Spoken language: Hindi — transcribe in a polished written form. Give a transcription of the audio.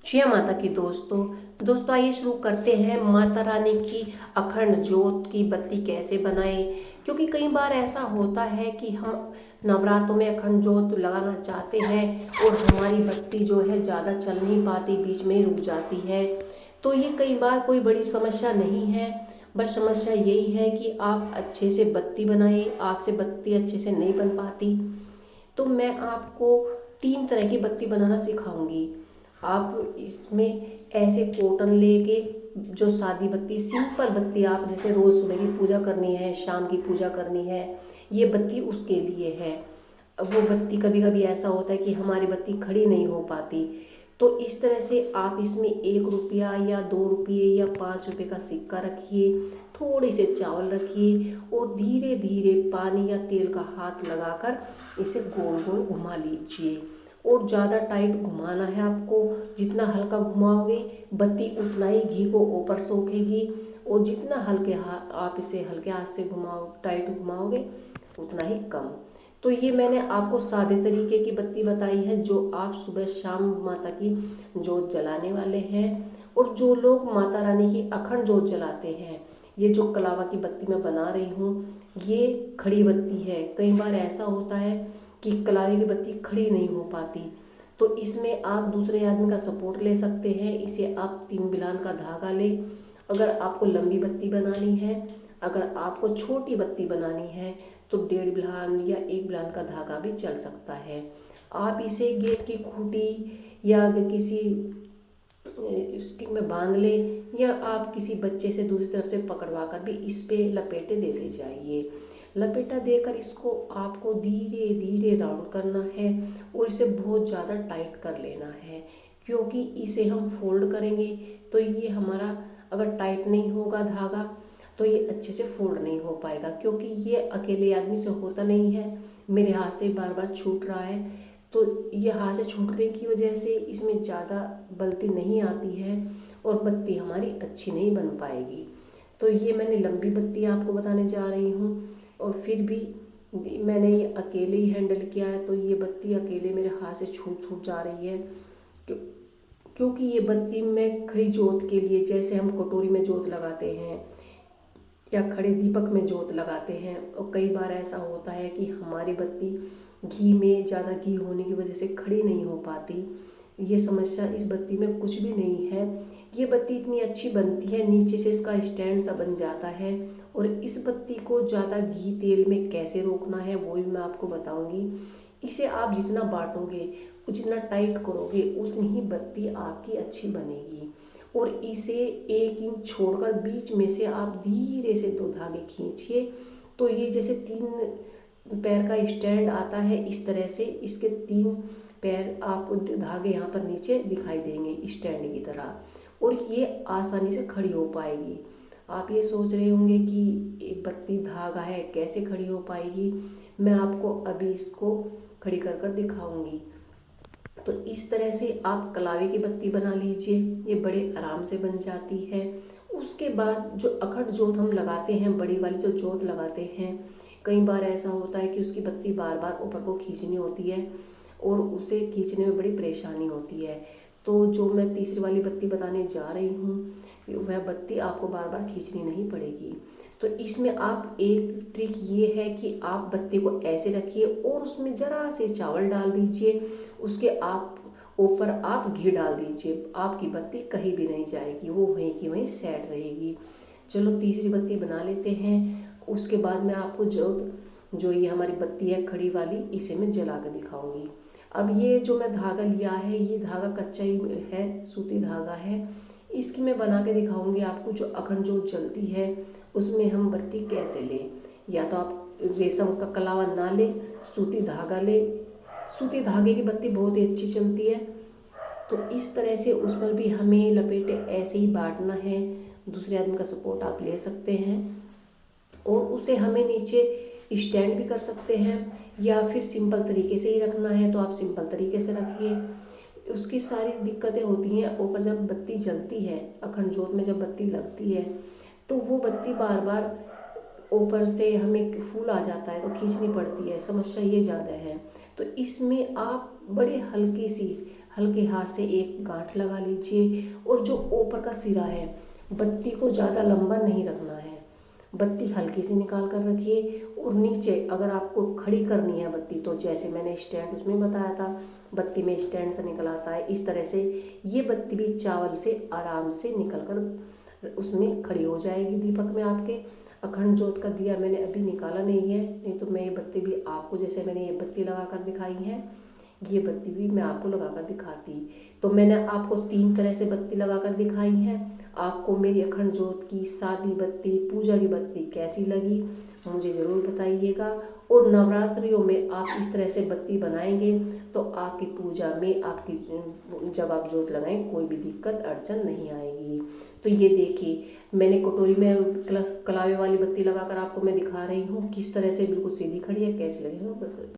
जय माता की दोस्तों आइए शुरू करते हैं माता रानी की अखंड ज्योत की बत्ती कैसे बनाएं। क्योंकि कई बार ऐसा होता है कि हम नवरात्रों में अखंड ज्योत लगाना चाहते हैं और हमारी बत्ती जो है ज़्यादा चल नहीं पाती, बीच में ही रुक जाती है। तो ये कई बार कोई बड़ी समस्या नहीं है, बस समस्या यही है कि आप अच्छे से बत्ती बनाएं, आपसे बत्ती अच्छे से नहीं बन पाती। तो मैं आपको 3 तरह की बत्ती बनाना सिखाऊंगी। आप इसमें ऐसे कॉटन लेके जो सादी बत्ती, सिंपल बत्ती, आप जैसे रोज़ सुबह की पूजा करनी है, शाम की पूजा करनी है, ये बत्ती उसके लिए है। अब वो बत्ती कभी कभी ऐसा होता है कि हमारी बत्ती खड़ी नहीं हो पाती, तो इस तरह से आप इसमें 1 रुपया या 2 रुपये या 5 रुपये का सिक्का रखिए, थोड़े से चावल रखिए और धीरे धीरे पानी या तेल का हाथ लगाकर इसे गोल गोल घुमा लीजिए। और ज़्यादा टाइट घुमाना है आपको, जितना हल्का घुमाओगे बत्ती उतना ही घी को ऊपर सोखेगी, और जितना हल्के हाथ आप इसे हल्के हाथ से टाइट घुमाओगे उतना ही कम। तो ये मैंने आपको सादे तरीके की बत्ती बताई है जो आप सुबह शाम माता की जोत जलाने वाले हैं। और जो लोग माता रानी की अखंड जोत जलाते हैं, ये जो कलावा की बत्ती मैं बना रही हूँ, ये खड़ी बत्ती है। कई बार ऐसा होता है कि कलावे की बत्ती खड़ी नहीं हो पाती, तो इसमें आप दूसरे आदमी का सपोर्ट ले सकते हैं। इसे आप 3 बिलान का धागा लें। अगर आपको लंबी बत्ती बनानी है, अगर आपको छोटी बत्ती बनानी है, तो 1.5 बिलान या 1 बिलान का धागा भी चल सकता है। आप इसे गेट की खूंटी या अगर किसी स्टिक में बांध ले, या आप किसी बच्चे से दूसरी तरफ से पकड़वा कर भी इस पे लपेटे देते जाइए। लपेटा देकर इसको आपको धीरे धीरे राउंड करना है और इसे बहुत ज़्यादा टाइट कर लेना है, क्योंकि इसे हम फोल्ड करेंगे तो ये हमारा अगर टाइट नहीं होगा धागा तो ये अच्छे से फोल्ड नहीं हो पाएगा। क्योंकि ये अकेले आदमी से होता नहीं है, मेरे हाथ से बार बार छूट रहा है, तो ये हाथ से छूटने की वजह से इसमें ज़्यादा बल्ती नहीं आती है और बत्ती हमारी अच्छी नहीं बन पाएगी। तो ये मैंने लंबी बत्ती आपको बताने जा रही हूँ, और फिर भी मैंने ये अकेले ही हैंडल किया है, तो ये बत्ती अकेले मेरे हाथ से छूट छूट जा रही है। क्यों- क्योंकि ये बत्ती मैं खड़ी जोत के लिए, जैसे हम कटोरी में जोत लगाते हैं या खड़े दीपक में जोत लगाते हैं, और कई बार ऐसा होता है कि हमारी बत्ती घी में ज़्यादा घी होने की वजह से खड़ी नहीं हो पाती। ये समस्या इस बत्ती में कुछ भी नहीं है। ये बत्ती इतनी अच्छी बनती है, नीचे से इसका स्टैंड सा बन जाता है। और इस बत्ती को ज़्यादा घी तेल में कैसे रोकना है वो भी मैं आपको बताऊंगी। इसे आप जितना बांटोगे, जितना टाइट करोगे, उतनी ही बत्ती आपकी अच्छी बनेगी। और इसे 1 इंच छोड़कर बीच में से आप धीरे से 2 धागे खींचिए, तो ये जैसे 3 पैर का स्टैंड आता है, इस तरह से इसके 3 पैर आपको धागे यहाँ पर नीचे दिखाई देंगे स्टैंड की तरह, और ये आसानी से खड़ी हो पाएगी। आप ये सोच रहे होंगे कि ये बत्ती धागा है, कैसे खड़ी हो पाएगी। मैं आपको अभी इसको खड़ी कर कर दिखाऊंगी। तो इस तरह से आप कलावे की बत्ती बना लीजिए, ये बड़े आराम से बन जाती है। उसके बाद जो अखंड जोत हम लगाते हैं, बड़ी वाली जो जोत लगाते हैं, कई बार ऐसा होता है कि उसकी बत्ती बार बार ऊपर को खींचनी होती है और उसे खींचने में बड़ी परेशानी होती है। तो जो मैं तीसरी वाली बत्ती बताने जा रही हूँ, वह बत्ती आपको बार बार खींचनी नहीं पड़ेगी। तो इसमें आप एक ट्रिक ये है कि आप बत्ती को ऐसे रखिए और उसमें ज़रा से चावल डाल दीजिए, उसके आप ऊपर आप घी डाल दीजिए। आपकी बत्ती कहीं भी नहीं जाएगी, वो वहीं की वहीं सेट रहेगी। चलो तीसरी बत्ती बना लेते हैं। उसके बाद मैं आपको जो ये हमारी बत्ती है खड़ी वाली, इसे मैं जला कर दिखाऊंगी। अब ये जो मैं धागा लिया है, ये धागा कच्चा ही है, सूती धागा है। इसकी मैं बना के दिखाऊंगी आपको। जो अखंड जोत जलती है उसमें हम बत्ती कैसे लें। या तो आप रेशम का कलावा ना लें, सूती धागा लें। सूती धागे की बत्ती बहुत ही अच्छी चलती है। तो इस तरह से उस पर भी हमें लपेटे ऐसे ही बांटना है। दूसरे आदमी का सपोर्ट आप ले सकते हैं, और उसे हमें नीचे स्टैंड भी कर सकते हैं, या फिर सिंपल तरीके से ही रखना है तो आप सिंपल तरीके से रखिए। उसकी सारी दिक्कतें होती हैं ऊपर जब बत्ती जलती है, अखंड जोत में जब बत्ती लगती है तो वो बत्ती बार बार ऊपर से हमें फूल आ जाता है तो खींचनी पड़ती है, समस्या ये ज़्यादा है। तो इसमें आप बड़े हल्के हाथ से एक गांठ लगा लीजिए। और जो ऊपर का सिरा है, बत्ती को ज़्यादा लंबा नहीं रखना है, बत्ती हल्की सी निकाल कर रखिए। और नीचे अगर आपको खड़ी करनी है बत्ती, तो जैसे मैंने स्टैंड उसमें बताया था, बत्ती में स्टैंड से निकल आता है, इस तरह से ये बत्ती भी चावल से आराम से निकल कर उसमें खड़ी हो जाएगी दीपक में आपके। अखंड जोत का दिया मैंने अभी निकाला नहीं है, नहीं तो मैं ये बत्ती भी आपको, जैसे मैंने ये बत्ती लगा कर दिखाई है, ये बत्ती भी मैं आपको लगा कर दिखाती। तो मैंने आपको 3 तरह से बत्ती लगा कर दिखाई है। आपको मेरी अखंड जोत की सादी बत्ती, पूजा की बत्ती कैसी लगी मुझे ज़रूर बताइएगा। और नवरात्रियों में आप इस तरह से बत्ती बनाएंगे तो आपकी पूजा में, आपकी जब आप जोत लगाएं, कोई भी दिक्कत अड़चन नहीं आएगी। तो ये देखिए, मैंने कटोरी में कलावे वाली बत्ती लगाकर आपको मैं दिखा रही हूँ किस तरह से बिल्कुल सीधी खड़ी है, कैसी लगी है।